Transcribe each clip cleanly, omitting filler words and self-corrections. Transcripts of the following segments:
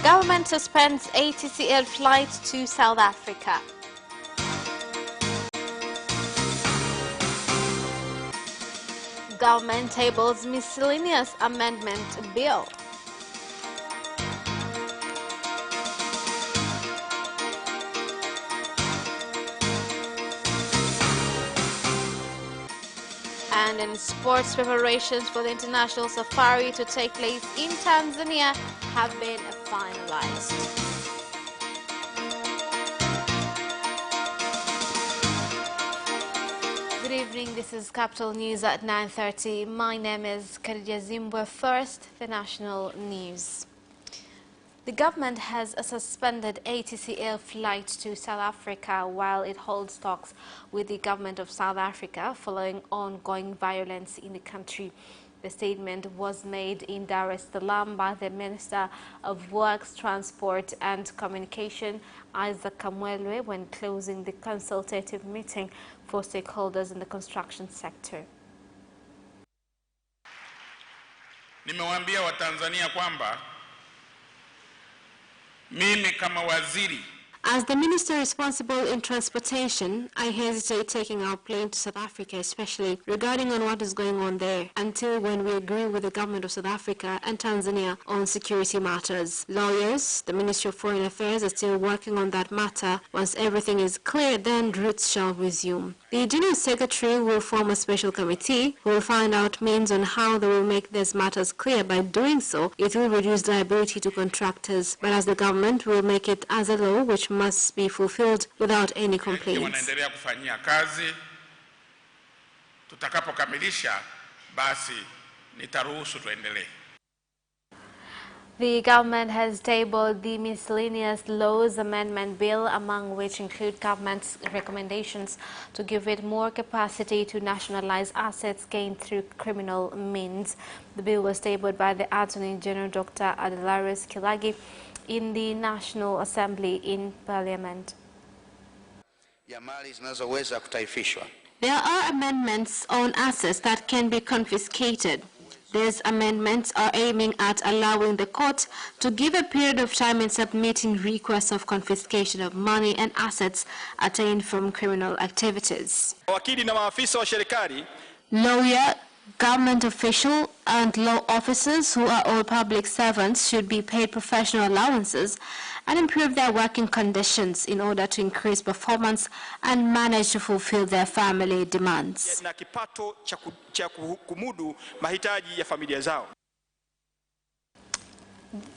Government suspends ATCL flights to South Africa. Government tables miscellaneous amendment bill. And in sports, preparations for the international safari to take place in Tanzania have been finalized. Good evening, this is Capital News at 9:30. My name is Khadija Zimbwe. First, the national news. The government has suspended ATCL flights to South Africa while it holds talks with the government of South Africa following ongoing violence in the country. The statement was made in Dar es Salaam by the Minister of Works, Transport and Communication, Isaac Kamwelwe, when closing the consultative meeting for stakeholders in the construction sector. Nimewaambia Watanzania kwamba mimi kama waziri, as the minister responsible in transportation, I hesitate taking our plane to South Africa, especially regarding on what is going on there, until when we agree with the government of South Africa and Tanzania on security matters. Lawyers, the Ministry of Foreign Affairs, are still working on that matter. Once everything is clear, then routes shall resume. The General Secretary will form a special committee who will find out means on how they will make these matters clear. By doing so, it will reduce liability to contractors, but as the government will make it as a law which must be fulfilled without any complaints. Wanaendelea kufanyia kazi. Tutakapokamilisha basi nitaruhusu tuendelee. The government has tabled the miscellaneous laws amendment bill, among which include government's recommendations to give it more capacity to nationalize assets gained through criminal means. The bill was tabled by the Attorney General Dr. Adelaris Kilagi in the National Assembly in Parliament. There are amendments on assets that can be confiscated. These amendments are aiming at allowing the court to give a period of time in submitting requests of confiscation of money and assets attained from criminal activities. Lawyer, government official and law officers, who are all public servants, should be paid professional allowances and improve their working conditions in order to increase performance and manage to fulfill their family demands.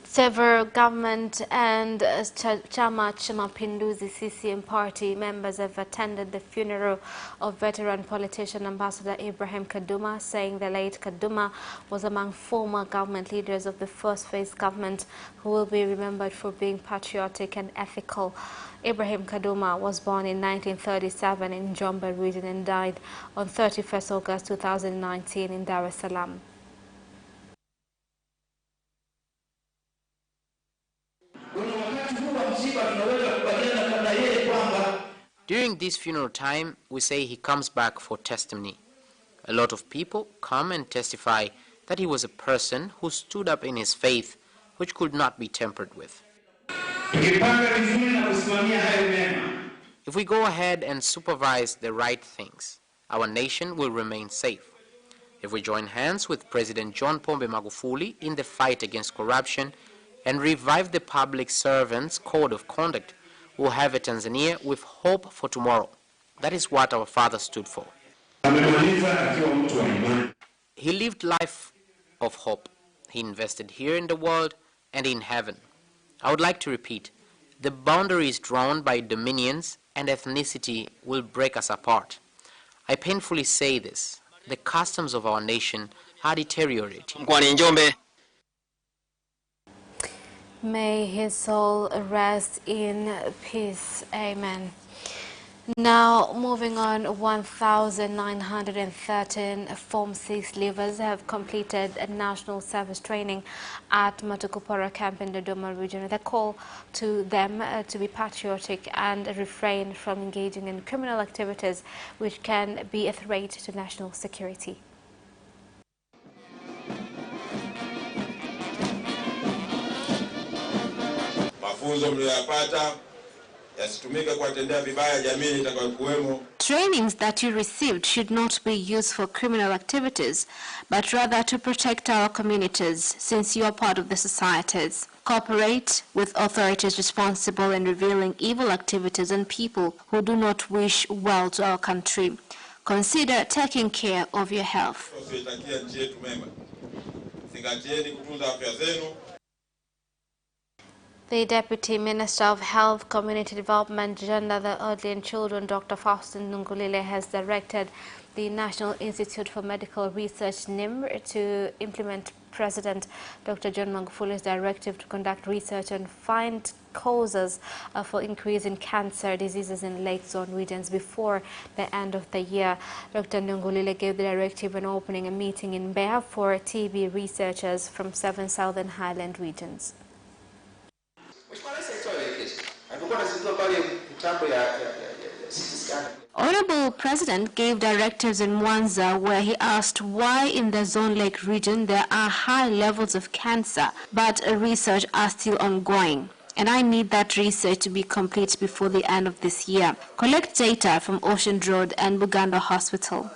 Several government and Chama cha Mapinduzi CCM party members have attended the funeral of veteran politician Ambassador Ibrahim Kaduma, saying the late Kaduma was among former government leaders of the first phase government who will be remembered for being patriotic and ethical. Ibrahim Kaduma was born in 1937 in Njombe region and died on 31st August 2019 in Dar es Salaam. During this funeral time, we say he comes back for testimony. A lot of people come and testify that he was a person who stood up in his faith, which could not be tampered with. If we go ahead and supervise the right things, our nation will remain safe. If we join hands with President John Pombe Magufuli in the fight against corruption and revive the public servants' code of conduct, we'll have a Tanzania with hope for tomorrow. That is what our father stood for. He lived life of hope. He invested here in the world and in heaven. I would like to repeat, the boundaries drawn by dominions and ethnicity will break us apart. I painfully say this. The customs of our nation are deteriorating. May his soul rest in peace. Amen. Now, moving on, 1,913 Form 6 leavers have completed a national service training at Matukupora camp in the Dodoma region. The call to them to be patriotic and refrain from engaging in criminal activities which can be a threat to national security. mafunzo mlioyapata yasitumike kuwatendea vibaya jamii itakayokuwemo. Trainings that you received should not be used for criminal activities, but rather to protect our communities, since you are part of the societies. Cooperate with authorities responsible in revealing evil activities and people who do not wish well to our country. Consider taking care of your health. The Deputy Minister of Health, Community Development, Gender, the Elderly and Children, Dr. Faustin Nungulile, has directed the National Institute for Medical Research, NIMR, to implement President Dr. John Magufuli's directive to conduct research and find causes for increase in cancer diseases in Lake Zone regions before the end of the year. Dr. Nungulile gave the directive when opening a meeting in Mbeya for TB researchers from 7 Southern Highland regions. Honorable President gave directives in Mwanza where he asked why in the Zone Lake region there are high levels of cancer, but research are still ongoing. And I need that research to be complete before the end of this year. Collect data from Ocean Road and Buganda Hospital.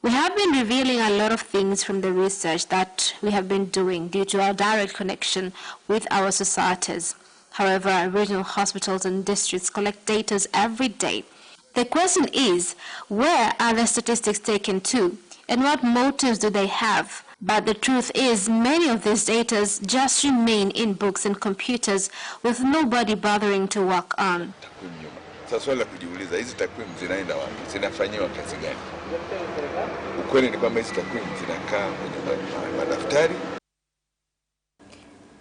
We have been revealing a lot of things from the research that we have been doing due to our direct connection with our societies. However, regional hospitals and districts collect data every day. The question is, where are the statistics taken to, and what motives do they have? But the truth is, many of these data just remain in books and computers with nobody bothering to work on. Sasa swali la kujiuliza, hizi takwimu zinaenda wapi? Zinafanywa kazi gani? Ukweli ni kwamba hizi takwimu zinakaa kwenye madaftari.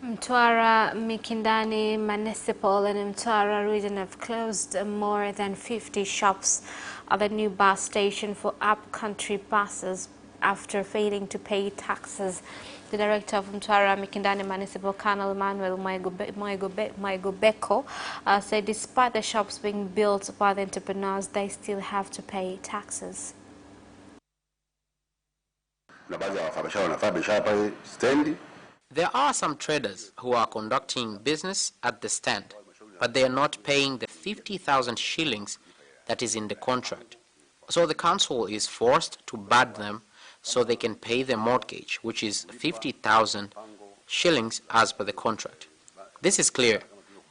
Mtwara, Mikindani Municipal and Mtwara region have closed more than 50 shops at the new bus station for up-country buses after failing to pay taxes. The director of Mtwara Mikindani Municipal, Colonel Manuel Maigobeko, said despite the shops being built by the entrepreneurs, they still have to pay taxes. There are some traders who are conducting business at the stand, but they are not paying the 50,000 shillings that is in the contract. So the council is forced to bar them so they can pay their mortgage, which is 50,000 shillings as per the contract. This is clear.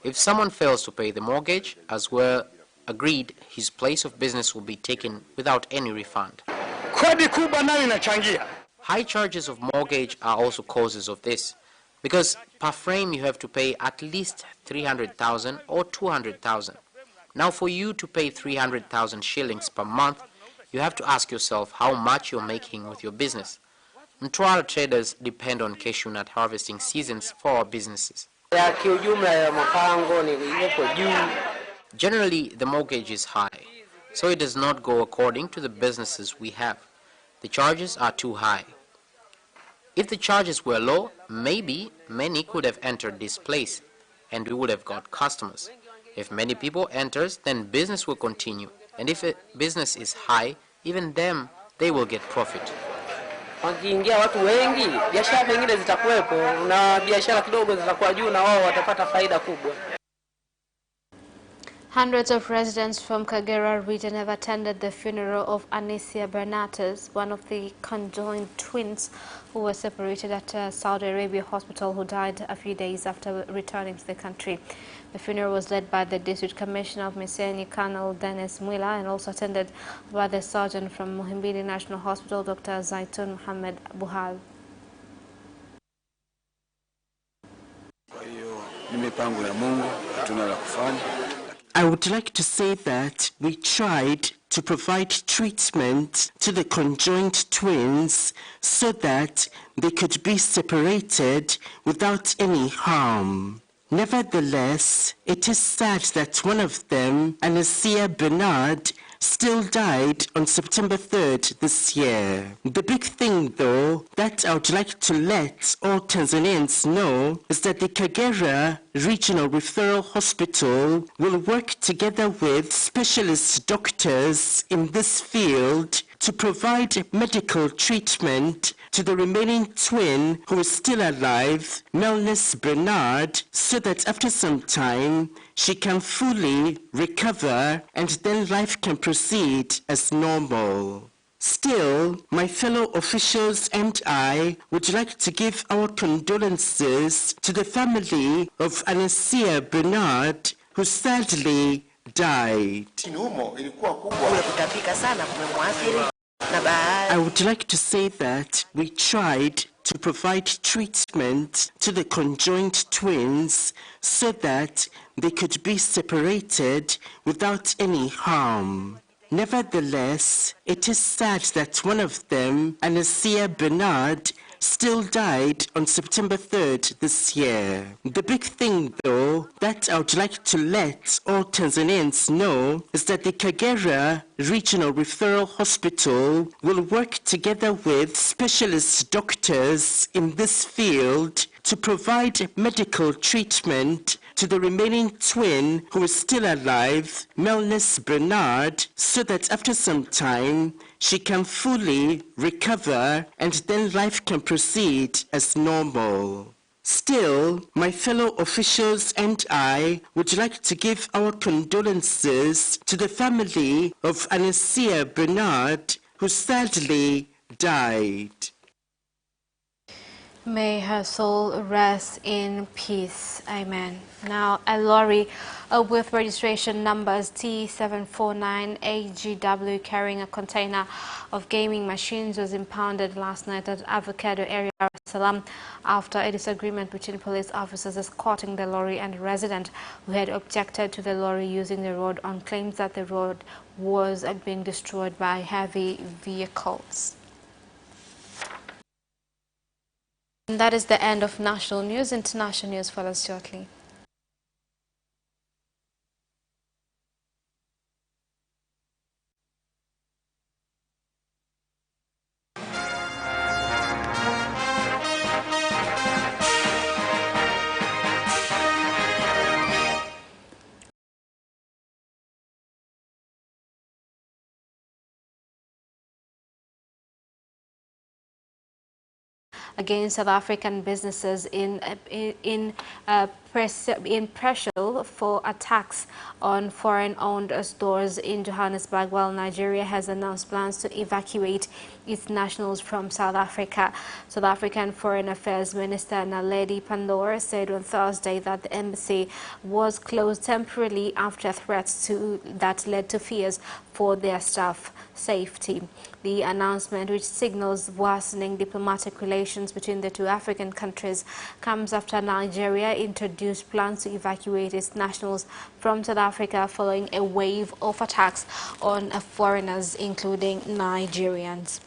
If someone fails to pay the mortgage, as well agreed, his place of business will be taken without any refund. High charges of mortgage are also causes of this, because per frame you have to pay at least 300,000 or 200,000. Now for you to pay 300,000 shillings per month, you have to ask yourself how much you're making with your business. Mtwara traders depend on cashew nut harvesting seasons for our businesses. Generally, the mortgage is high, so it does not go according to the businesses we have. The charges are too high. If the charges were low, maybe many could have entered this place and we would have got customers. If many people enters, then business will continue. And if a business is high, even them, they will get profit. Hundreds of residents from Kagera region have attended the funeral of Anisia Bernates, one of the conjoined twins who were separated at Saudi Arabia hospital, who died a few days after returning to the country. The funeral was led by the District Commissioner of Miseni, Colonel Dennis Mwila, and also attended by the surgeon from Muhimbili National Hospital, Dr. Zaitun Muhammad Buhal. I would like to say that we tried to provide treatment to the conjoined twins so that they could be separated without any harm. Nevertheless, it is sad that one of them, Anisia Bernard, still died on September 3rd this year. The big thing, though, that I would like to let all Tanzanians know is that the Kagera Regional Referral Hospital will work together with specialist doctors in this field to provide medical treatment to the remaining twin who is still alive, Melnis Bernard, so that after some time she can fully recover and then life can proceed as normal. Still, my fellow officials and I would like to give our condolences to the family of Anasia Bernard, who sadly died. I would like to say that we tried to provide treatment to the conjoined twins so that they could be separated without any harm. Nevertheless, it is sad that one of them, Anasia Bernard, still died on September 3rd this year. The big thing, though, that I would like to let all Tanzanians know is that the Kagera Regional Referral Hospital will work together with specialist doctors in this field to provide medical treatment to the remaining twin who is still alive, Melnis Bernard, so that after some time she can fully recover and then life can proceed as normal. Still, my fellow officials and I would like to give our condolences to the family of Anasia Bernard, who sadly died. May her soul rest in peace. Amen. Now, a lorry with registration numbers T749AGW carrying a container of gaming machines was impounded last night at Avocado area of Salam after a disagreement between police officers escorting the lorry and a resident who had objected to the lorry using the road on claims that the road was being destroyed by heavy vehicles. And that is the end of national news. International news follows shortly. Against South African businesses in pressure for attacks on foreign-owned stores in Johannesburg, while Nigeria has announced plans to evacuate its nationals from South Africa. South African Foreign Affairs Minister Naledi Pandor said on Thursday that the embassy was closed temporarily after threats that led to fears for their staff safety. The announcement, which signals worsening diplomatic relations between the two African countries, comes after Nigeria introduced plans to evacuate its nationals from South Africa following a wave of attacks on foreigners, including Nigerians.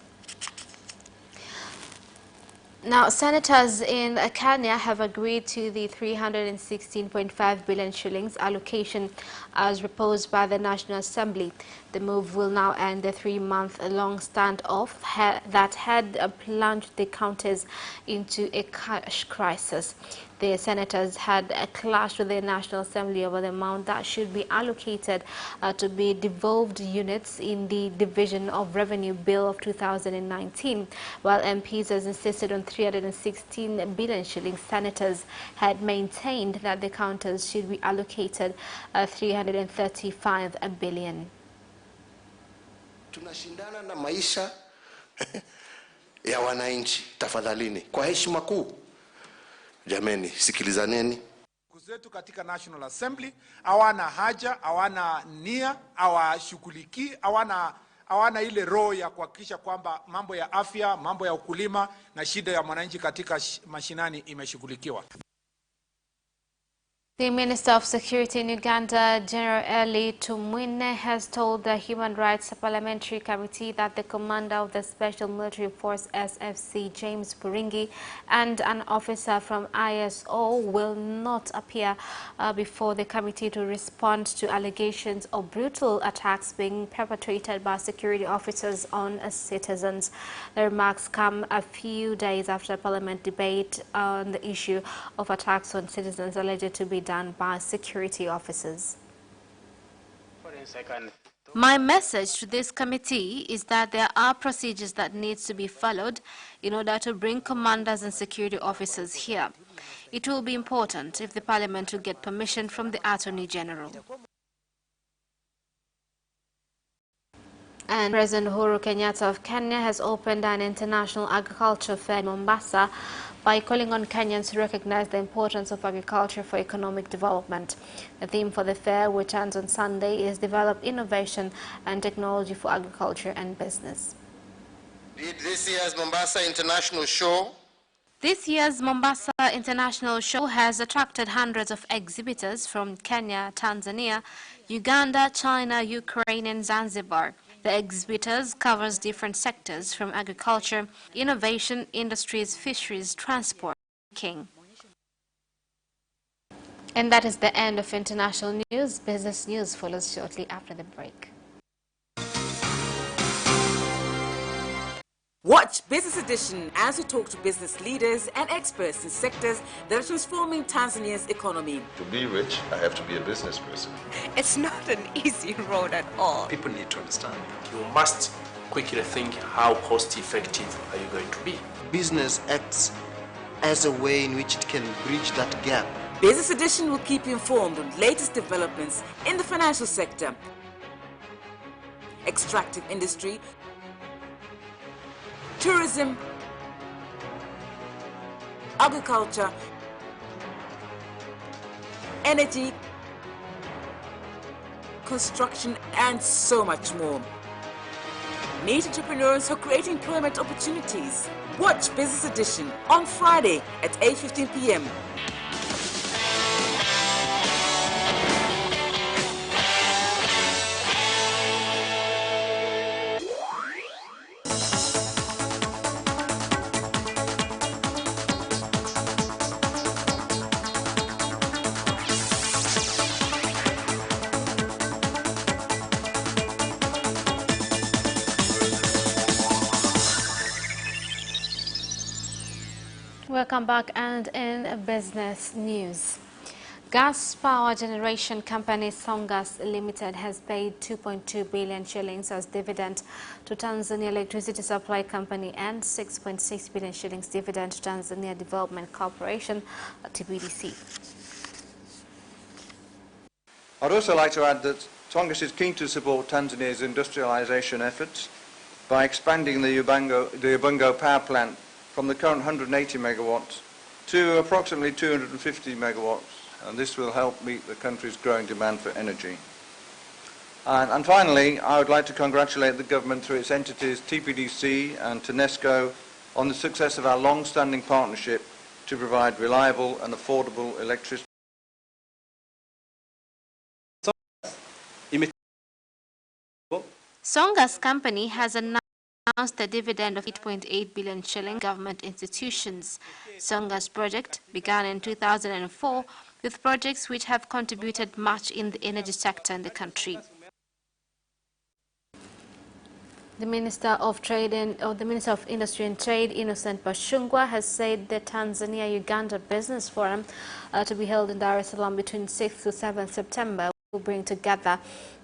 Now, senators in Kenya have agreed to the 316.5 billion shillings allocation as proposed by the National Assembly. The move will now end the 3-month-long standoff that had plunged the counties into a cash crisis. The senators had a clash with the National Assembly over the amount that should be allocated to be devolved units in the Division of Revenue Bill of 2019. While MPs has insisted on 316 billion shillings, senators had maintained that the counties should be allocated 335 billion. Tunashindana na maisha ya wananchi, tafadhalini, kwa heshima kuu. Jameni, sikilizaneni. Kuzetu katika National Assembly hawana haja, hawana nia, hawashughuliki, hawana ile roho ya kuhakikisha kwamba mambo ya afya, mambo ya ukulima na shida ya mwananchi katika mashinani imeshughulikiwa. The Minister of Security in Uganda, General Eli Tumwine, has told the Human Rights Parliamentary Committee that the commander of the Special Military Force SFC, James Buringi, and an officer from ISO will not appear before the committee to respond to allegations of brutal attacks being perpetrated by security officers on citizens. The remarks come a few days after Parliament debate on the issue of attacks on citizens alleged to be done by security officers. For instance, I can My message to this committee is that there are procedures that need to be followed in order to bring commanders and security officers here. It will be important if the Parliament will get permission from the Attorney General. And President Uhuru Kenyatta of Kenya has opened an international agriculture fair in Mombasa by calling on Kenyans to recognize the importance of agriculture for economic development. The theme for the fair, which ends on Sunday, is Develop Innovation and Technology for Agriculture and Business. This year's Mombasa International Show. This year's Mombasa International Show has attracted hundreds of exhibitors from Kenya, Tanzania, Uganda, China, Ukraine, and Zanzibar. The exhibitors covers different sectors from agriculture, innovation, industries, fisheries, transport, and banking. And that is the end of international news. Business news follows shortly after the break. Watch Business Edition as we talk to business leaders and experts in sectors that are transforming Tanzania's economy. To be rich, I have to be a business person. It's not an easy road at all. People need to understand. You must quickly think, how cost effective are you going to be? Business acts as a way in which it can bridge that gap. Business Edition will keep you informed on latest developments in the financial sector, extractive industry, tourism, agriculture, energy, construction, and so much more. Meet entrepreneurs who create employment opportunities. Watch Business Edition on Friday at 8:15 p.m. Welcome back, and in business news. Gas power generation company Songas Limited has paid 2.2 billion shillings as dividend to Tanzania Electricity Supply Company and 6.6 billion shillings dividend to Tanzania Development Corporation, TPDC. I'd also like to add that Songas is keen to support Tanzania's industrialization efforts by expanding the Ubungo power plant from the current 180 megawatts to approximately 250 megawatts, and this will help meet the country's growing demand for energy. And finally, I would like to congratulate the government through its entities TPDC and TANESCO on the success of our long-standing partnership to provide reliable and affordable electricity. Songas company has announced a dividend of 8.8 billion shilling government institutions. Songas project began in 2004 with projects which have contributed much in the energy sector in the country. The Minister of Industry and Trade, Innocent Bashungwa, has said the Tanzania-Uganda Business Forum to be held in Dar es Salaam between 6th to 7th September will bring together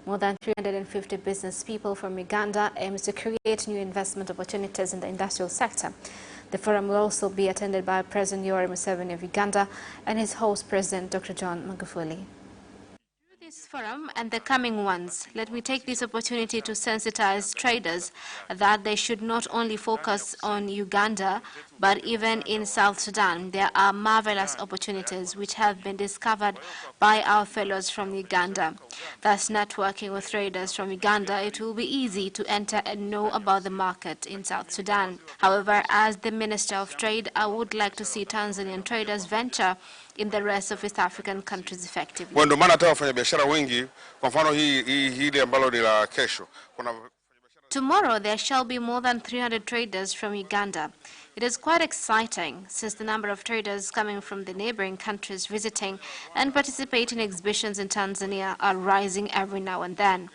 more than 350 business people from Uganda, aims to create new investment opportunities in the industrial sector. The forum will also be attended by President Yoweri Museveni of Uganda and his host, President Dr. John Magufuli. Through this forum and the coming ones, let me take this opportunity to sensitize traders that they should not only focus on Uganda, but even in South Sudan. There are marvelous opportunities which have been discovered by our fellows from Uganda. Thus, networking with traders from Uganda, it will be easy to enter and know about the market in South Sudan. However, as the Minister of Trade, I would like to see Tanzanian traders venture in the rest of East African countries effectively. Ndio maana hata wafanyabiashara wengi, kwa mfano hili ambalo ni la kesho. Tomorrow, there shall be more than 300 traders from Uganda. It is quite exciting since the number of traders coming from the neighboring countries visiting and participating in exhibitions in Tanzania are rising every now and then.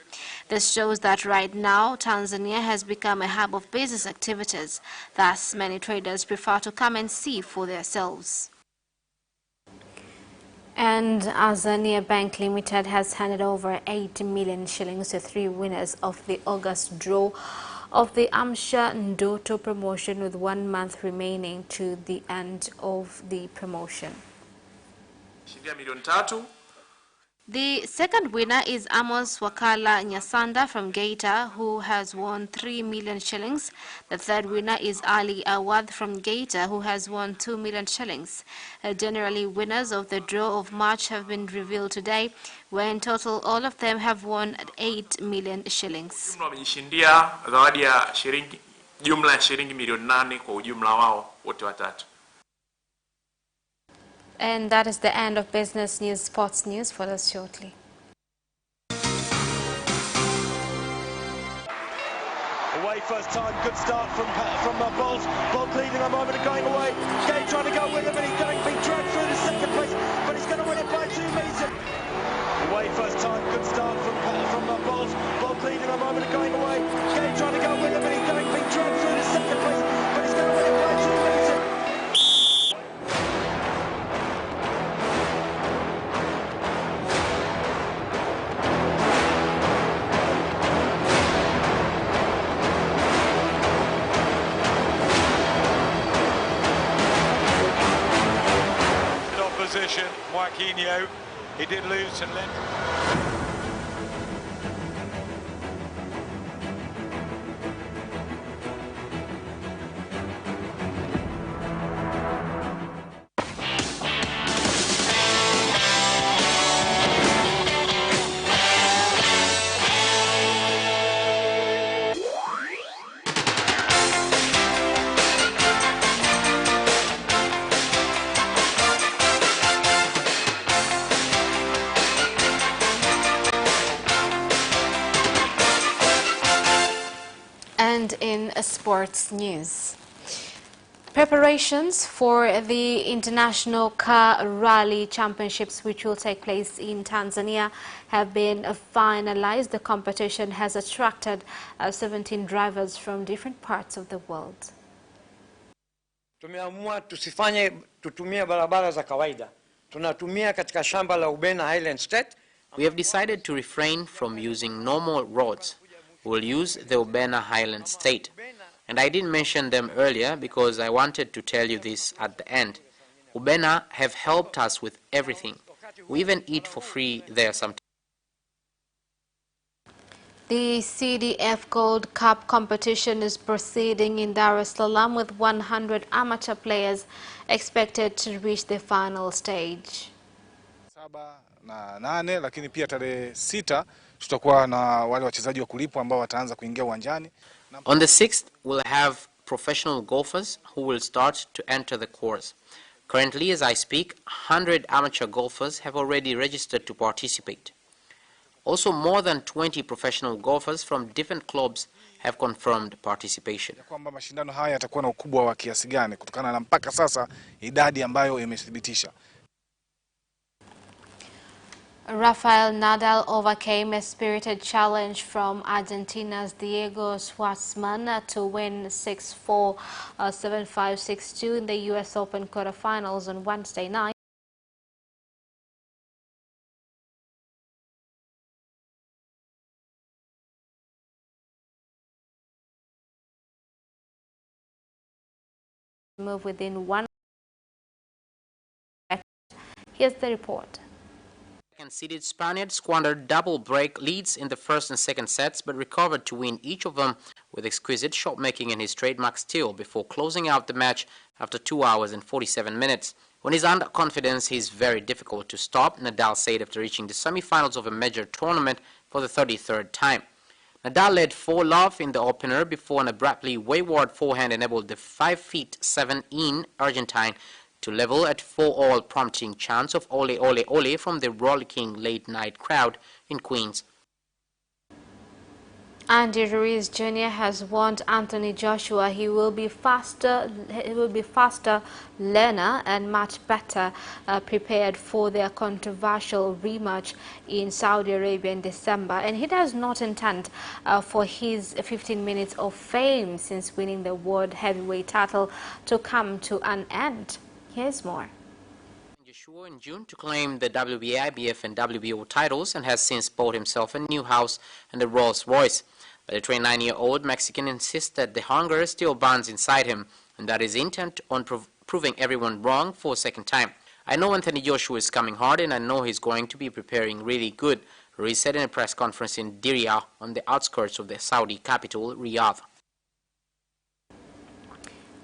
This shows that right now, Tanzania has become a hub of business activities. Thus, many traders prefer to come and see for themselves. And Tanzania Bank Limited has handed over 8 million shillings to 3 winners of the August draw of the Amsha Ndoto promotion, with 1 month remaining to the end of the promotion. The second winner is Amos Wakala Nyasanda from Geita, who has won 3 million shillings. The third winner is Ali Awad from Geita, who has won 2 million shillings. Generally, winners of the draw of March have been revealed today, where in total all of them have won 8 million shillings. Wamejishindia zawadi ya shilingi jumla ya shilingi milioni 8 kwa ujumla wao wote watatu. And that is the end of business news. Sports news follows shortly. Away first time, good start from Bolt. Bolt leading a moment and going away. Gay trying to go with him, and he's going to be dragged through the second place, but he's going to win it by 2 meters. Away first time, good start from Bolt. Bolt leading a moment and going away. Gay trying to go with him, and he's going to be dragged through the second place, but he's going to win it by 2 meters. Opposition, Joaquinho, he did lose and left. And in sports news, preparations for the International Car Rally Championships, which will take place in Tanzania, have been finalized. The competition has attracted 17 drivers from different parts of the world. Tumeamua tutumie barabara za kawaida. Tunatumia katika shamba la Ubena Highland State. We have decided to refrain from using normal roads. We'll use the Ubena Highland State. And I didn't mention them earlier because I wanted to tell you this at the end. Ubena have helped us with everything. We even eat for free there sometimes. The CDF Gold Cup competition is proceeding in Dar es Salaam, with 100 amateur players expected to reach the final stage. 7 na 8, lakini pia tarehe 6 tutakuwa na wale wachezaji wa kulipwa ambao wataanza kuingia uwanjani. On the 6th, we'll have professional golfers who will start to enter the course. Currently, as I speak, 100 amateur golfers have already registered to participate. Also, more than 20 professional golfers from different clubs have confirmed participation. Kwamba mashindano haya yatakuwa na ukubwa wa kiasi gani kutokana na mpaka sasa idadi ambayo imethibitisha. Rafael Nadal overcame a spirited challenge from Argentina's Diego Schwartzman to win 6-4, 7-5, 6-2 in the U.S. Open quarterfinals on Wednesday night. Move within 1. Here's the report. Seeded Spaniard squandered double break leads in the first and second sets, but recovered to win each of them with exquisite shot making and his trademark steal before closing out the match after 2 hours and 47 minutes. When he's under confidence, he's very difficult to stop, Nadal said after reaching the semi-finals of a major tournament for the 33rd time. Nadal led 4-love in the opener before an abruptly wayward forehand enabled the 5'7" Argentine to level at 4-all, prompting chants of "Ole, ole, ole" from the rollicking late-night crowd in Queens. Andy Ruiz Jr. has warned Anthony Joshua he will be faster learner and much better prepared for their controversial rematch in Saudi Arabia in December, and he does not intend for his 15 minutes of fame since winning the world heavyweight title to come to an end. Here's more. Joshua in June to claim the WBA, IBF and WBO titles and has since bought himself a new house and a Rolls Royce. But the 29-year-old Mexican insists that the hunger still burns inside him and that is intent on proving everyone wrong for a second time. I know Anthony Joshua is coming hard and I know he's going to be preparing really good, Ruiz said in a press conference in Diriyah on the outskirts of the Saudi capital, Riyadh.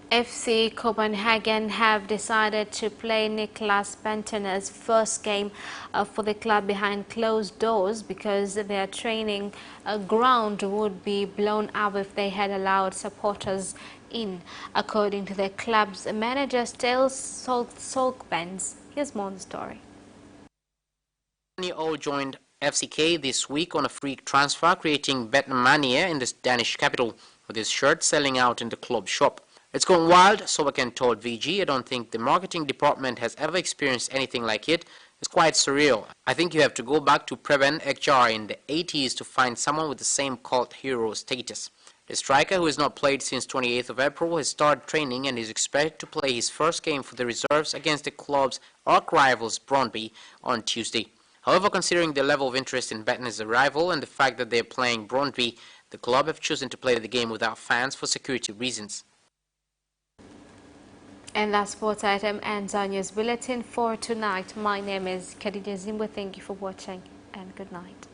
FC Copenhagen have decided to play Niklas Bentener's first game for the club behind closed doors because their training ground would be blown up if they had allowed supporters in, according to the club's manager Ståle Solkbenz. Here's more on the story. All joined FCK this week on a free transfer, creating Betmania in the Danish capital, with his shirt selling out in the club shop. It's gone wild, Sobakan told VG. I don't think the marketing department has ever experienced anything like it. It's quite surreal. I think you have to go back to Preben Ekjar in the 80s to find someone with the same cult hero status. The striker, who has not played since 28th of April, has started training and is expected to play his first game for the reserves against the club's arch-rivals Brøndby on Tuesday. However, considering the level of interest in Bettener's arrival and the fact that they are playing Brøndby, the club have chosen to play the game without fans for security reasons. And that sports item ends our news bulletin for tonight. My name is Khadija Zimbo. Thank you for watching and good night.